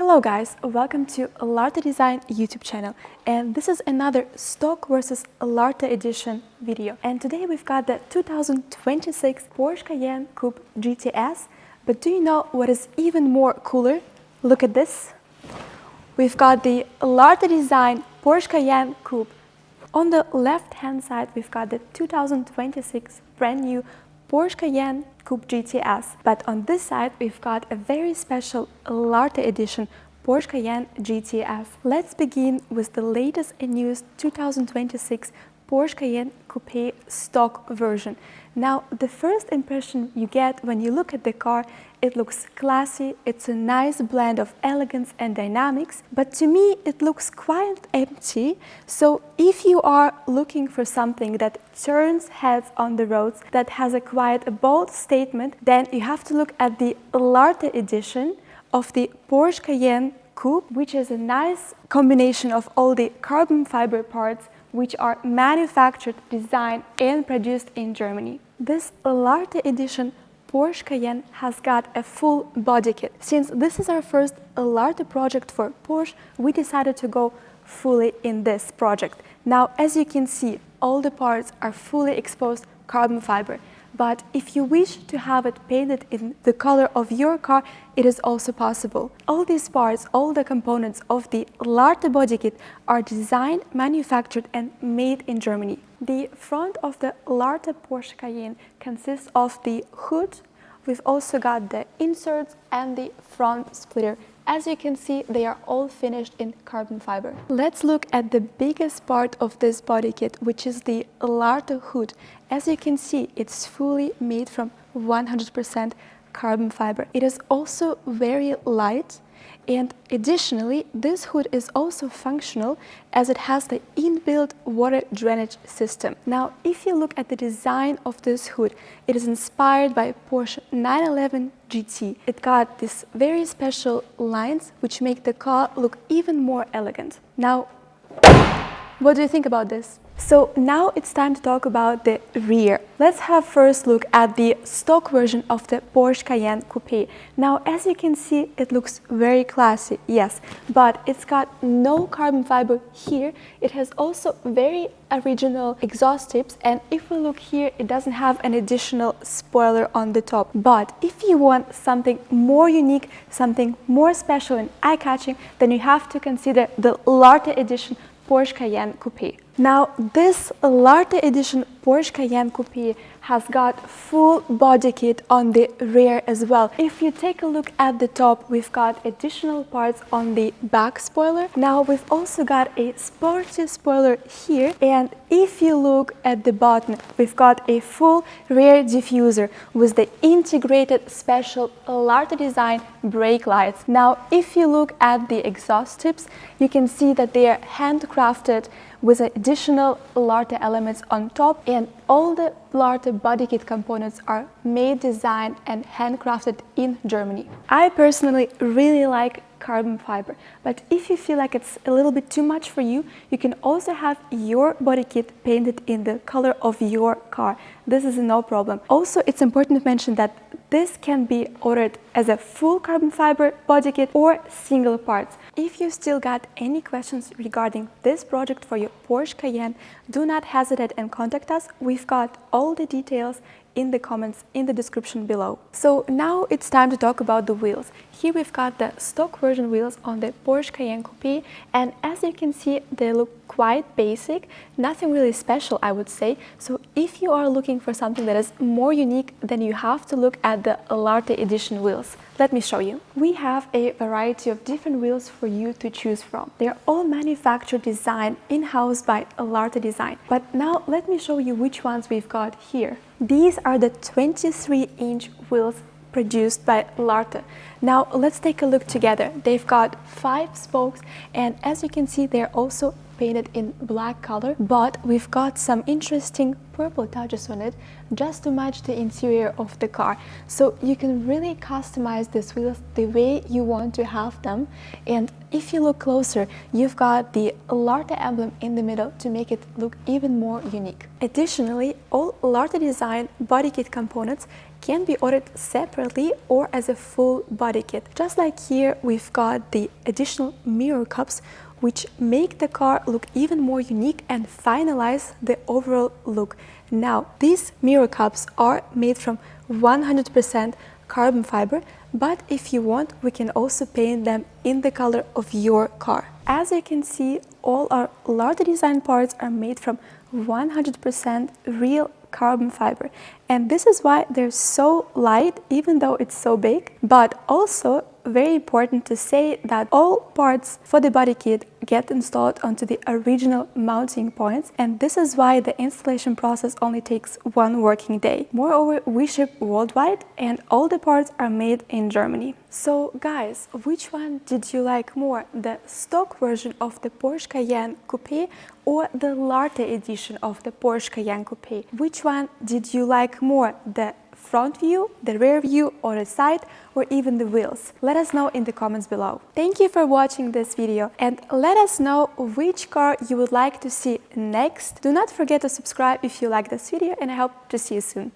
Hello guys, welcome to LARTE Design YouTube channel, and this is another stock versus LARTE edition video. And today we've got the 2026 Porsche Cayenne Coupe GTS, but do you know what is even more cooler? Look at this. We've got the LARTE Design Porsche Cayenne Coupe. On the left hand side we've got the 2026 brand new Porsche Cayenne Coupe GTS, but on this side we've got a very special LARTE edition Porsche Cayenne GTS. Let's begin with the latest and newest 2026 Porsche Cayenne Coupe stock version. Now, the first impression you get when you look at the car, it looks classy, it's a nice blend of elegance and dynamics, but to me it looks quite empty. So if you are looking for something that turns heads on the roads, that has a quite a bold statement, then you have to look at the LARTE edition of the Porsche Cayenne Coupe, which is a nice combination of all the carbon fiber parts which are manufactured, designed and produced in Germany. This LARTE edition Porsche Cayenne has got a full body kit. Since this is our first LARTE project for Porsche, we decided to go fully in this project. Now, as you can see, all the parts are fully exposed carbon fiber. But if you wish to have it painted in the color of your car, it is also possible. All these parts, all the components of the LARTE body kit are designed, manufactured and made in Germany. The front of the LARTE Porsche Cayenne consists of the hood. We've also got the inserts and the front splitter. As you can see, they are all finished in carbon fiber. Let's look at the biggest part of this body kit, which is the LARTE hood. As you can see, it's fully made from 100% carbon fiber. It is also very light, and additionally, this hood is also functional as it has the inbuilt water drainage system. Now, if you look at the design of this hood, it is inspired by Porsche 911 GT. It got these very special lines which make the car look even more elegant. Now, what do you think about this? So now it's time to talk about the rear. Let's have first look at the stock version of the Porsche Cayenne Coupe. Now, as you can see, it looks very classy, yes, but it's got no carbon fiber here. It has also very original exhaust tips, and if we look here, it doesn't have an additional spoiler on the top. But if you want something more unique, something more special and eye-catching, then you have to consider the LARTE edition Porsche Cayenne Coupe. Now, this LARTE edition Porsche Cayenne Coupe has got full body kit on the rear as well. If you take a look at the top, we've got additional parts on the back spoiler. Now, we've also got a sportive spoiler here, and if you look at the bottom, we've got a full rear diffuser with the integrated special LARTE Design brake lights. Now, if you look at the exhaust tips, you can see that they are handcrafted with additional LARTE elements on top, and all the LARTE body kit components are made, designed and handcrafted in Germany. I personally really like carbon fiber, but if you feel like it's a little bit too much for you, you can also have your body kit painted in the color of your car. This is no problem. Also, it's important to mention that this can be ordered as a full carbon fiber body kit or single parts. If you still got any questions regarding this project for your Porsche Cayenne, do not hesitate and contact us. We've got all the details in the comments in the description below. So now it's time to talk about the wheels. Here we've got the stock version wheels on the Porsche Cayenne Coupe, and as you can see, they look quite basic, nothing really special, I would say. So if you are looking for something that is more unique, then you have to look at the LARTE edition wheels. Let me show you. We have a variety of different wheels for you to choose from. They're all manufactured, designed in-house by LARTE Design. But now let me show you which ones we've got here. These are the 23-inch wheels produced by LARTE. Now let's take a look together. They've got 5 spokes, and as you can see, they're also painted in black color, but we've got some interesting purple touches on it just to match the interior of the car. So you can really customize these wheels the way you want to have them. And if you look closer, you've got the LARTE emblem in the middle to make it look even more unique. Additionally, all LARTE Design body kit components can be ordered separately or as a full body kit. Just like here, we've got the additional mirror cups, which make the car look even more unique and finalize the overall look. Now, these mirror cups are made from 100% carbon fiber, but if you want, we can also paint them in the color of your car. As you can see, all our LARTE Design parts are made from 100% real carbon fiber, and this is why they're so light even though it's so big. But also very important to say that all parts for the body kit get installed onto the original mounting points, and this is why the installation process only takes 1 working day. Moreover, we ship worldwide and all the parts are made in Germany. So guys, which one did you like more, the stock version of the Porsche Cayenne Coupe or the LARTE edition of the Porsche Cayenne Coupe? Which one did you like more, the front view, the rear view, or the side, or even the wheels? Let us know in the comments below. Thank you for watching this video, and let us know which car you would like to see next. Do not forget to subscribe if you like this video, and I hope to see you soon.